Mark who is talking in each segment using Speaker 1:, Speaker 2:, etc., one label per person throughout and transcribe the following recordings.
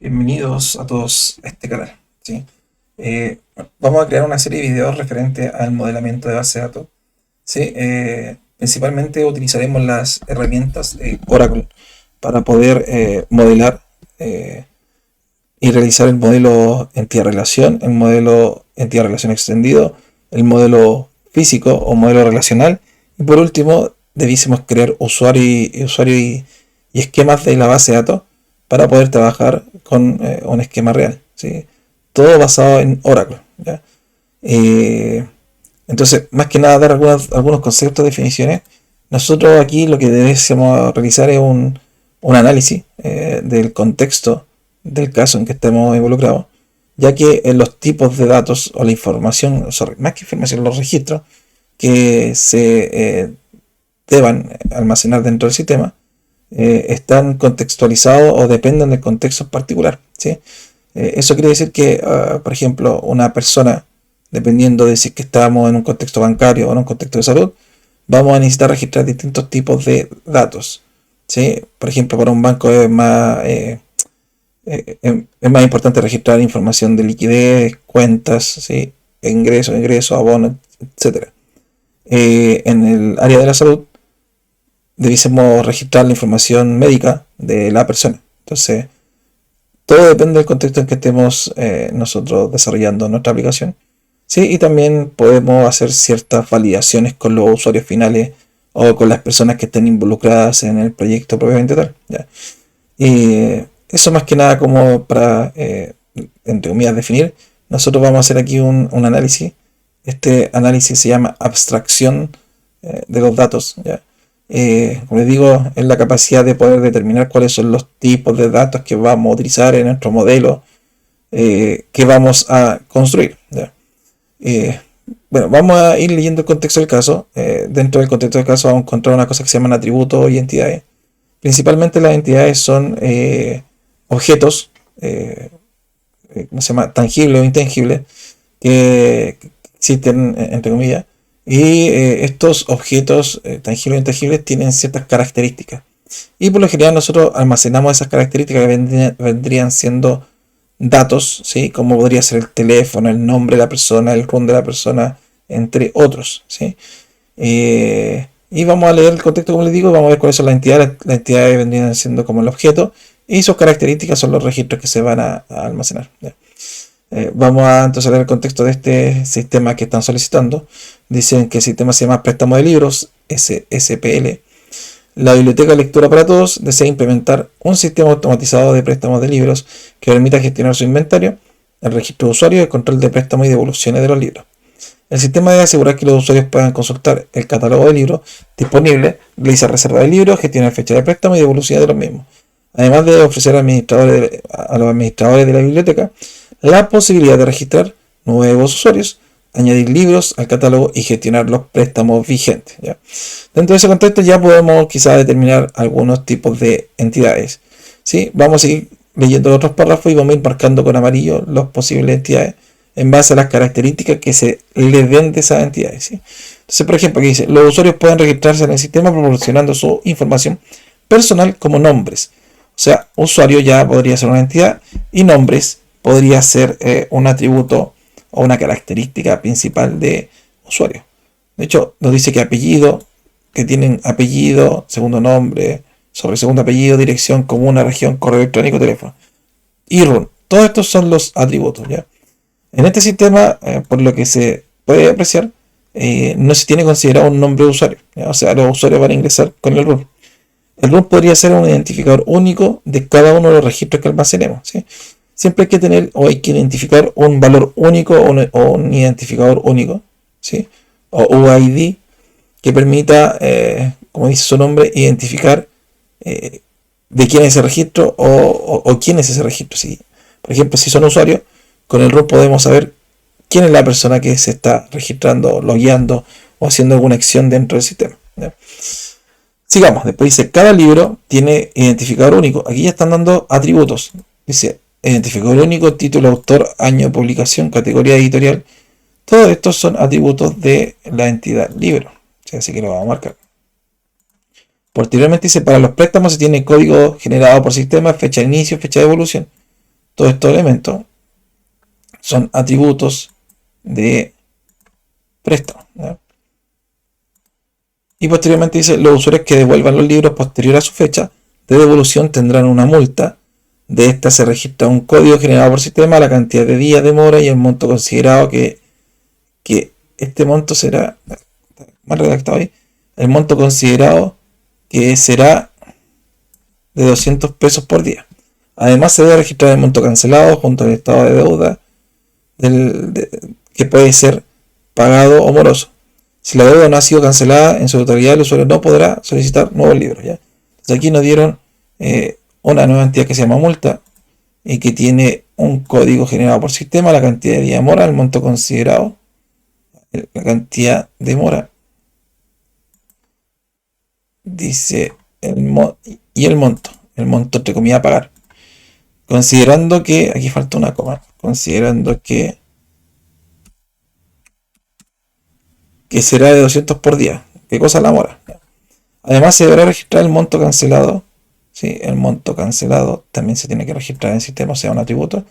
Speaker 1: Bienvenidos a todos a este canal. ¿Sí? Vamos a crear una serie de videos referente al modelamiento de base de datos. ¿Sí? Principalmente utilizaremos las herramientas de Oracle para poder modelar y realizar el modelo entidad-relación, el modelo entidad-relación extendido, el modelo físico o modelo relacional. Y por último, debiésemos crear usuario y esquemas de la base de datos para poder trabajar con un esquema real, ¿sí? Todo basado en Oracle, ¿ya? Eh, entonces, más que nada dar algunos conceptos, definiciones. Nosotros aquí lo que debemos realizar es un análisis del contexto del caso en que estemos involucrados, ya que en los tipos de datos o la información, sorry, más que información, los registros que se deban almacenar dentro del sistema están contextualizados o dependen del contexto en particular, ¿sí? Eso quiere decir que, por ejemplo, una persona, dependiendo de si es que estamos en un contexto bancario o en un contexto de salud, vamos a necesitar registrar distintos tipos de datos, ¿sí? Por ejemplo, para un banco es más importante registrar información de liquidez, cuentas, ¿sí? Ingresos, abonos, etcétera. En el área de la salud debiésemos registrar la información médica de la persona. Entonces, todo depende del contexto en que estemos nosotros desarrollando nuestra aplicación. Sí, y también podemos hacer ciertas validaciones con los usuarios finales o con las personas que estén involucradas en el proyecto propiamente tal, ¿ya? Y eso más que nada como para, entre comillas, definir. Nosotros vamos a hacer aquí un análisis. Este análisis se llama abstracción de los datos, ¿ya? Como les digo, es la capacidad de poder determinar cuáles son los tipos de datos que vamos a utilizar en nuestro modelo que vamos a construir, ¿ya? Eh, bueno, vamos a ir leyendo el contexto del caso. Dentro del contexto del caso vamos a encontrar una cosa que se llaman atributos y entidades. Principalmente las entidades son objetos, ¿cómo se llama? Tangibles o intangibles, que existen, entre comillas, y estos objetos tangibles e intangibles tienen ciertas características. Y por lo general nosotros almacenamos esas características que vendrían siendo datos, ¿sí? Como podría ser el teléfono, el nombre de la persona, el RUN de la persona, entre otros, ¿sí? Y vamos a leer el contexto, como les digo, vamos a ver cuáles son las entidades. Las entidades vendrían siendo como el objeto y sus características son los registros que se van a almacenar, ¿ya? Vamos a entonces leer el contexto de este sistema que están solicitando. Dicen que el sistema se llama Préstamo de Libros, SPL. La Biblioteca de Lectura para Todos desea implementar un sistema automatizado de préstamos de libros que permita gestionar su inventario, el registro de usuarios, el control de préstamos y devoluciones de los libros. El sistema debe asegurar que los usuarios puedan consultar el catálogo de libros disponible, realizar reserva de libros, gestionar fecha de préstamo y devolución de los mismos. Además de ofrecer a los administradores de la biblioteca la posibilidad de registrar nuevos usuarios, añadir libros al catálogo y gestionar los préstamos vigentes, ¿ya? Dentro de ese contexto ya podemos quizás determinar algunos tipos de entidades, ¿sí? Vamos a seguir leyendo los otros párrafos y vamos a ir marcando con amarillo las posibles entidades en base a las características que se le den de esas entidades, ¿sí? Entonces, por ejemplo, aquí dice, los usuarios pueden registrarse en el sistema proporcionando su información personal como nombres. O sea, usuario ya podría ser una entidad y nombres podría ser un atributo o una característica principal de usuario. De hecho, nos dice que apellido, que tienen apellido, segundo nombre, sobre segundo apellido, dirección, comuna, región, correo electrónico, teléfono y RUN. Todos estos son los atributos, ¿ya? En este sistema, por lo que se puede apreciar, no se tiene considerado un nombre de usuario, ¿ya? O sea, los usuarios van a ingresar con el RUN. El RUN podría ser un identificador único de cada uno de los registros que almacenemos, ¿sí? Siempre hay que tener o hay que identificar un valor único o un identificador único, ¿sí? O UID que permita, como dice su nombre, identificar de quién es ese registro o quién es ese registro. ¿Sí? Por ejemplo, si son usuarios, con el RUN podemos saber quién es la persona que se está registrando, logueando o haciendo alguna acción dentro del sistema, ¿ya? Sigamos, después dice, cada libro tiene identificador único. Aquí ya están dando atributos. Dice, identificador único, título, autor, año de publicación, categoría editorial. Todos estos son atributos de la entidad libro. Así que lo vamos a marcar. Posteriormente dice, para los préstamos se tiene código generado por sistema, fecha de inicio, fecha de evolución. todos estos elementos son atributos de préstamo, ¿ya? Y posteriormente dice, los usuarios que devuelvan los libros posterior a su fecha de devolución tendrán una multa. De esta se registra un código generado por sistema, la cantidad de días de mora y el monto considerado que este monto será, mal redactado ahí, el monto considerado que será de 200 pesos por día. Además se debe registrar el monto cancelado junto al estado de deuda que puede ser pagado o moroso. Si la deuda no ha sido cancelada en su totalidad, el usuario no podrá solicitar nuevos libros, ¿ya? Entonces aquí nos dieron una nueva entidad que se llama multa y que tiene un código generado por sistema, la cantidad de días de mora, el monto considerado, la cantidad de mora, dice y el monto entre comillas a pagar. Considerando que, aquí falta una coma, considerando que será de 200 por día. ¿Qué cosa la mora? Además se deberá registrar el monto cancelado. ¿Sí? El monto cancelado también se tiene que registrar en el sistema, o sea, un atributo,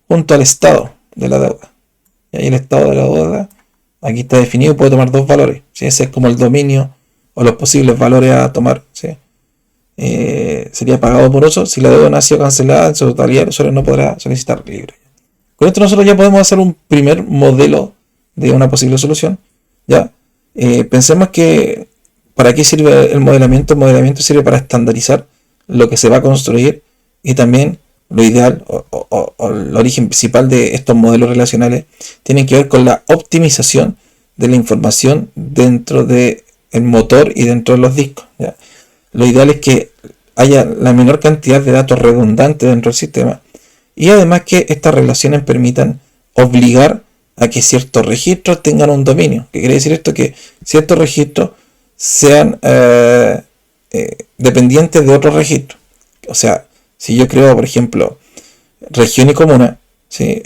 Speaker 1: junto al estado de la deuda. Y ahí el estado de la deuda, aquí está definido, puede tomar dos valores. ¿Sí? Ese es como el dominio o los posibles valores a tomar. ¿Sí? Sería pagado moroso. Si la deuda no ha sido cancelada en su totalidad, el usuario no podrá solicitar libre. Con esto nosotros ya podemos hacer un primer modelo de una posible solución. ¿Ya? Pensemos que ¿para qué sirve el modelamiento? El modelamiento sirve para estandarizar lo que se va a construir y también lo ideal o el origen principal de estos modelos relacionales tienen que ver con la optimización de la información dentro del motor y dentro de los discos, ¿ya? Lo ideal es que haya la menor cantidad de datos redundantes dentro del sistema y además que estas relaciones permitan obligar a que ciertos registros tengan un dominio. ¿Qué quiere decir esto? Que ciertos registros sean dependientes de otros registros. O sea, si yo creo, por ejemplo, región y comuna, ¿sí?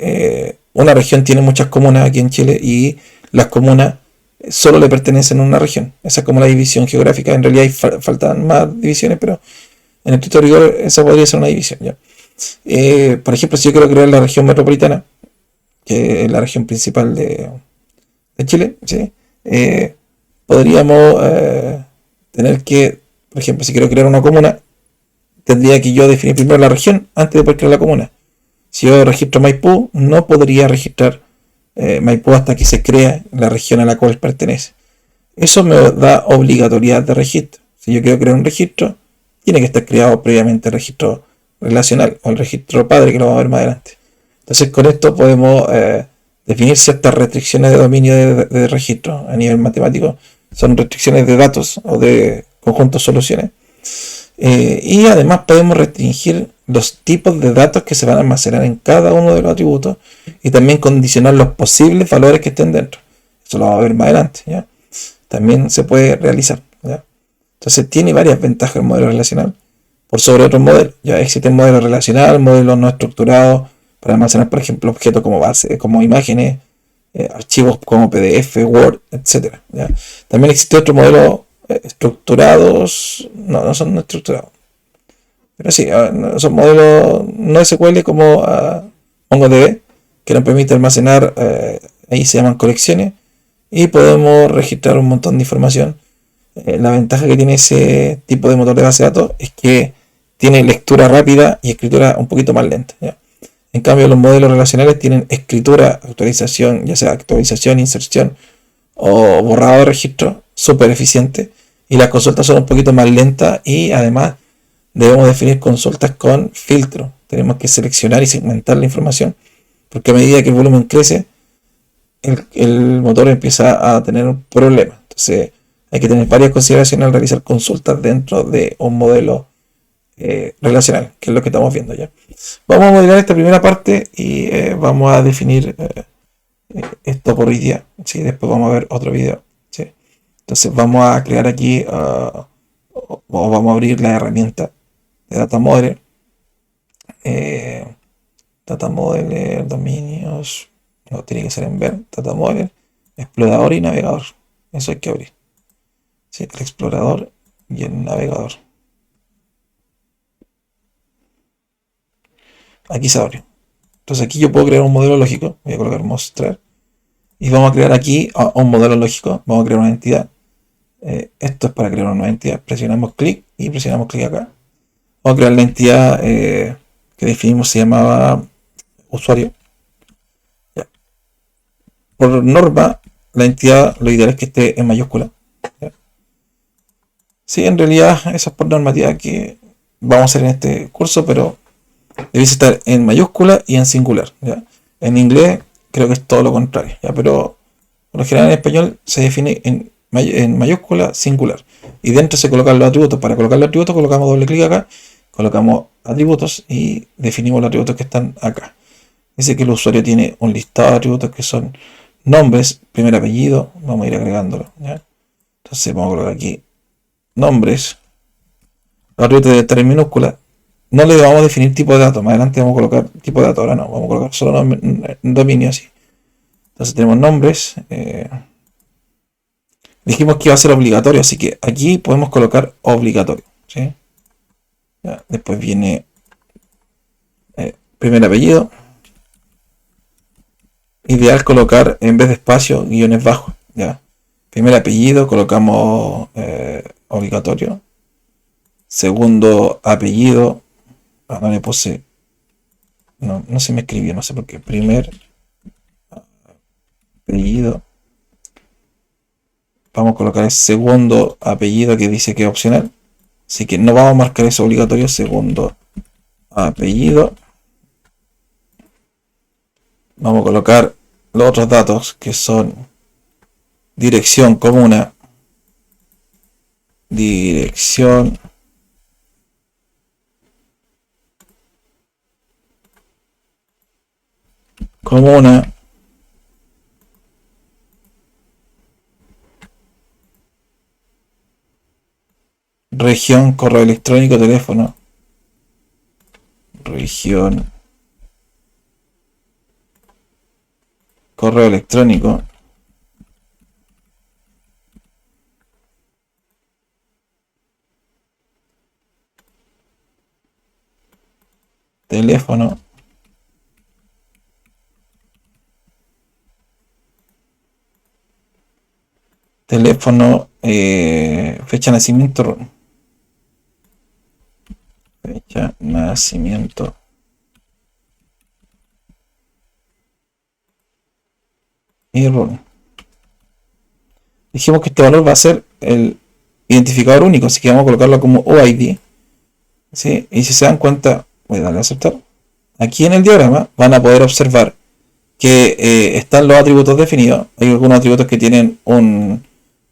Speaker 1: Una región tiene muchas comunas aquí en Chile y las comunas solo le pertenecen a una región. Esa es como la división geográfica. En realidad faltan más divisiones, pero en estricto rigor esa podría ser una división, ¿ya? Por ejemplo, si yo quiero crear la región metropolitana, que es la región principal de Chile, ¿sí? Podríamos tener que, por ejemplo, si quiero crear una comuna, tendría que yo definir primero la región antes de poder crear la comuna. Si yo registro Maipú, no podría registrar Maipú hasta que se crea la región a la cual pertenece. Eso me da obligatoriedad de registro. Si yo quiero crear un registro, tiene que estar creado previamente el registro relacional o el registro padre, que lo vamos a ver más adelante. Entonces con esto podemos definir ciertas restricciones de dominio de registro a nivel matemático. Son restricciones de datos o de conjuntos soluciones. Y además podemos restringir los tipos de datos que se van a almacenar en cada uno de los atributos y también condicionar los posibles valores que estén dentro. Eso lo vamos a ver más adelante, ¿ya? También se puede realizar, ¿ya? Entonces tiene varias ventajas el modelo relacional por sobre otros modelos. Ya existe el modelo relacional, modelos no estructurados para almacenar, por ejemplo, objetos como base, como imágenes, archivos como PDF, Word, etc. ¿Ya? También existe otro modelo estructurados, no son estructurados, pero sí, son modelos no SQL como MongoDB, que nos permite almacenar, ahí se llaman colecciones, y podemos registrar un montón de información. La ventaja que tiene ese tipo de motor de base de datos es que tiene lectura rápida y escritura un poquito más lenta, ¿ya? En cambio, los modelos relacionales tienen escritura, actualización, ya sea actualización, inserción o borrado de registro, súper eficiente, y las consultas son un poquito más lentas y además debemos definir consultas con filtro. Tenemos que seleccionar y segmentar la información porque a medida que el volumen crece, el motor empieza a tener un problema. Entonces hay que tener varias consideraciones al realizar consultas dentro de un modelo relacional, que es lo que estamos viendo ya. Vamos a modelar esta primera parte y vamos a definir esto por hoy día, ¿sí? Después vamos a ver otro video, ¿sí? Entonces vamos a crear aquí o vamos a abrir la herramienta de Data Modeler, Data Modeler, dominios, no tiene que ser en ver, Data Modeler, explorador y navegador. Eso hay que abrir, ¿sí? El explorador y el navegador. Aquí se abrió. Entonces aquí yo puedo crear un modelo lógico. Voy a colocar mostrar. Y vamos a crear aquí un modelo lógico. Vamos a crear una entidad. Esto es para crear una nueva entidad. Presionamos clic y presionamos clic acá. Vamos a crear la entidad que definimos, se llamaba usuario. Ya. Por norma, la entidad lo ideal es que esté en mayúscula. ¿Ya? Sí, en realidad esa es por normativa que vamos a hacer en este curso, pero debe estar en mayúscula y en singular. ¿Ya? En inglés creo que es todo lo contrario, ¿ya? Pero por lo general en español se define en mayúscula singular. Y dentro se colocan los atributos. Para colocar los atributos colocamos doble clic acá, colocamos atributos y definimos los atributos que están acá. Dice que el usuario tiene un listado de atributos que son nombres, primer apellido, vamos a ir agregándolo. ¿Ya? Entonces vamos a colocar aquí nombres, los atributos deben estar en minúscula. No le vamos a definir tipo de datos, más adelante vamos a colocar tipo de datos, ahora no, vamos a colocar solo dominio así. Entonces tenemos nombres, dijimos que iba a ser obligatorio, así que aquí podemos colocar obligatorio. ¿Sí? Ya, después viene primer apellido. Ideal colocar en vez de espacio guiones bajos. ¿Ya? Primer apellido colocamos obligatorio. Segundo apellido. No le puse. No se me escribió, no sé por qué. Primer apellido. Vamos a colocar el segundo apellido que dice que es opcional. Así que no vamos a marcar eso obligatorio. Segundo apellido. Vamos a colocar los otros datos que son dirección comuna. Dirección comuna. Región, correo electrónico, teléfono. Región, correo electrónico. Teléfono. Teléfono, fecha de nacimiento. Fecha nacimiento. Y RUN. Dijimos que este valor va a ser el identificador único, así que vamos a colocarlo como OID. ¿Sí? Y si se dan cuenta, voy a darle a aceptar. Aquí en el diagrama van a poder observar que están los atributos definidos. Hay algunos atributos que tienen un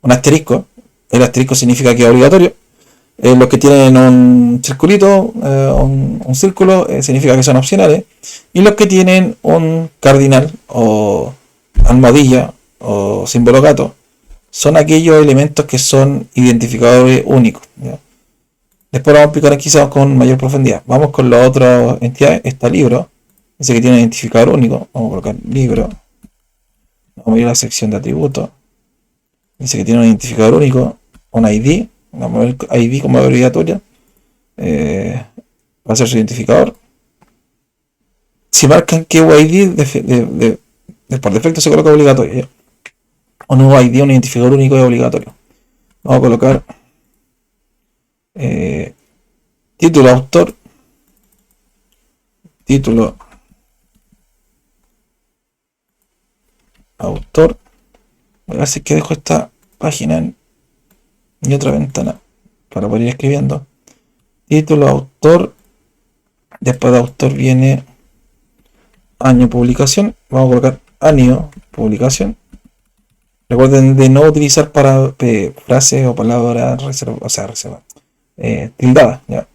Speaker 1: asterisco. El asterisco significa que es obligatorio. Los que tienen un circulito, un círculo, significa que son opcionales. Y los que tienen un cardinal o almohadilla o símbolo gato son aquellos elementos que son identificadores únicos. ¿Ya? Después vamos a explicar aquí con mayor profundidad. Vamos con las otras entidades. Está libro. Dice que tiene identificador único. Vamos a colocar libro. Vamos a ir a la sección de atributos. Dice que tiene un identificador único. Un ID. Vamos a ver ID como abreviatoria. Va a ser su identificador. Si marcan que UID por defecto se coloca obligatorio. ¿Ya? Un UID, un identificador único es obligatorio. Vamos a colocar título autor. Título autor. Voy a ver si es que dejo esta página en otra ventana para poder ir escribiendo. Título autor. Después de autor viene año publicación. Vamos a colocar año publicación. Recuerden de no utilizar para frases o palabras tildadas, ¿ya?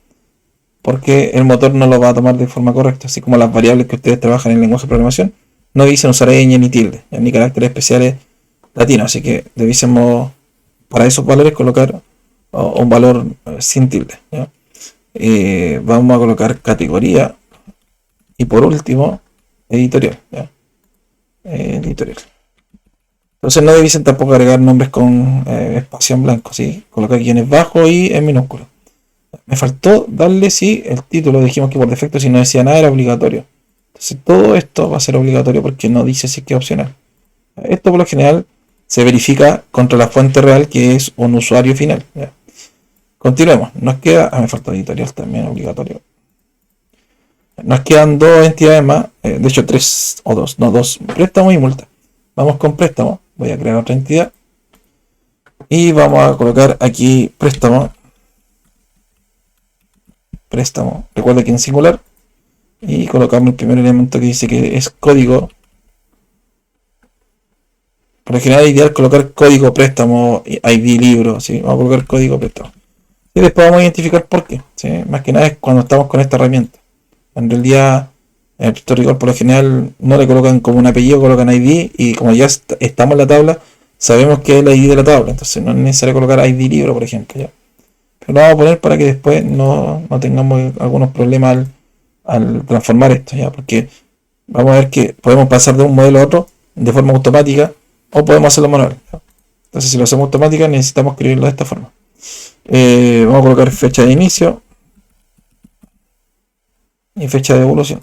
Speaker 1: Porque el motor no lo va a tomar de forma correcta, así como las variables que ustedes trabajan en el lenguaje de programación no dicen usar ñ ni tilde, ¿ya? Ni caracteres especiales latinos, así que debiésemos para esos valores colocar un valor sin tilde, ¿ya? Vamos a colocar categoría y por último editorial, ¿ya? Editorial. Entonces no debiesen tampoco agregar nombres con espacio en blanco, ¿sí? Colocar guiones bajos y en minúsculo. Me faltó darle, sí, el título. Dijimos que por defecto si no decía nada era obligatorio. Entonces todo esto va a ser obligatorio porque no dice si es que es opcional. Esto por lo general se verifica contra la fuente real, que es un usuario final. ¿Ya? Continuemos. Nos queda... me falta editorial también, obligatorio. Nos quedan dos entidades más. De hecho, tres o dos. No, dos. Préstamo y multa. Vamos con préstamo. Voy a crear otra entidad. Y vamos a colocar aquí préstamo. Préstamo. Recuerda que en singular. Y colocamos el primer elemento que dice que es código. Por lo general es ideal colocar código préstamo, ID libro, ¿sí? Vamos a colocar código préstamo. Y después vamos a identificar por qué, ¿sí? Más que nada es cuando estamos con esta herramienta. En realidad, en el tutorial por lo general no le colocan como un apellido, colocan ID y como ya estamos en la tabla, sabemos que es el ID de la tabla. Entonces no es necesario colocar ID libro, por ejemplo. ¿Ya? Pero lo vamos a poner para que después no tengamos algunos problemas al transformar esto, ¿ya? Porque vamos a ver que podemos pasar de un modelo a otro de forma automática o podemos hacerlo manual, ¿ya? Entonces si lo hacemos automática necesitamos escribirlo de esta forma. Vamos a colocar fecha de inicio y fecha de evolución.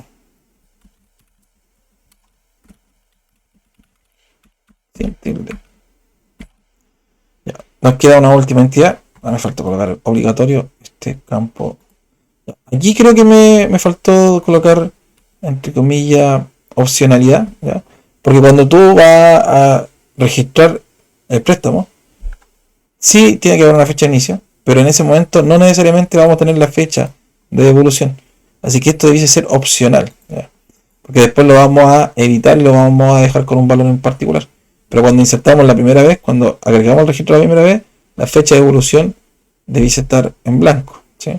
Speaker 1: Sin tilde. Ya. Nos queda una última entidad. Me falta colocar obligatorio este campo. Ya. Aquí creo que me faltó colocar, entre comillas, opcionalidad, ¿ya? Porque cuando tú vas a registrar el préstamo, sí tiene que haber una fecha de inicio, pero en ese momento no necesariamente vamos a tener la fecha de devolución. Así que esto debe ser opcional, ¿ya? Porque después lo vamos a editar y lo vamos a dejar con un valor en particular. Pero cuando insertamos la primera vez, cuando agregamos el registro la primera vez, la fecha de evolución debe estar en blanco, ¿sí?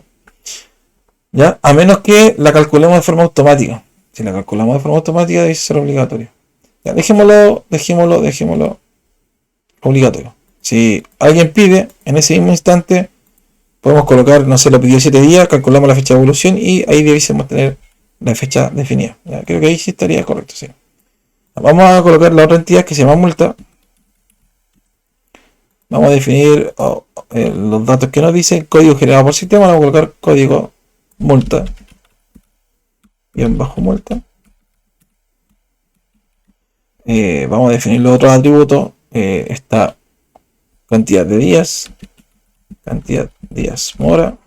Speaker 1: ¿Ya? A menos que la calculemos de forma automática. Si la calculamos de forma automática debe ser obligatorio. Ya, dejémoslo obligatorio. Si alguien pide, en ese mismo instante podemos colocar, no sé, lo pidió 7 días, calculamos la fecha de evolución y ahí debiésemos tener la fecha definida. Ya, creo que ahí sí estaría correcto, sí. Vamos a colocar la otra entidad que se llama multa. Vamos a definir los datos que nos dice, código generado por sistema. Vamos a colocar código multa, bien bajo multa. Vamos a definir los otros atributos. Esta cantidad de días mora.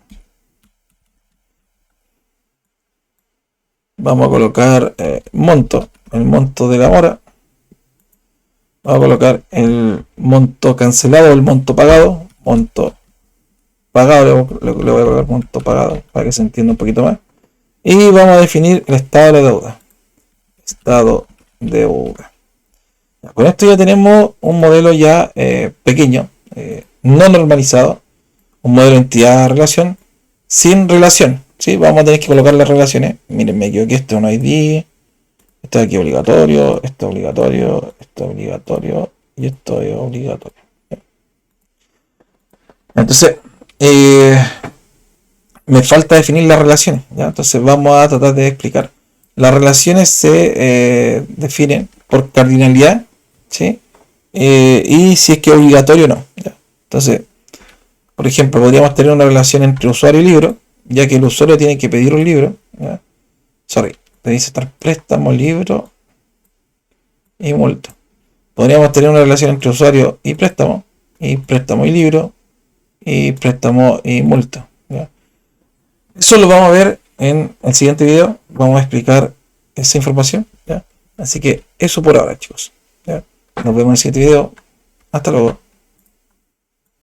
Speaker 1: Vamos a colocar monto, el monto de la mora. Vamos a colocar el monto cancelado, el monto pagado. Monto pagado, le voy a colocar monto pagado para que se entienda un poquito más. Y vamos a definir el estado de la deuda. Estado de deuda. Con esto ya tenemos un modelo ya pequeño, no normalizado, un modelo entidad-relación, sin relación, ¿sí? Vamos a tener que colocar las relaciones. Miren, me equivoqué, esto es un ID, esto de aquí es obligatorio, esto es obligatorio, esto es obligatorio y esto es obligatorio. Entonces, me falta definir las relaciones, ¿ya? Entonces vamos a tratar de explicar. Las relaciones se definen por cardinalidad, ¿sí? Y si es que es obligatorio o no, ¿ya? Entonces, por ejemplo, podríamos tener una relación entre usuario y libro, ya que el usuario tiene que pedir un libro, ¿ya? Debe estar préstamo, libro y multa. Podríamos tener una relación entre usuario y préstamo y libro, y préstamo y multa, ¿ya? Eso lo vamos a ver en el siguiente video. Vamos a explicar esa información, ¿ya? Así que eso por ahora, chicos, ¿ya? Nos vemos en el siguiente video. Hasta luego.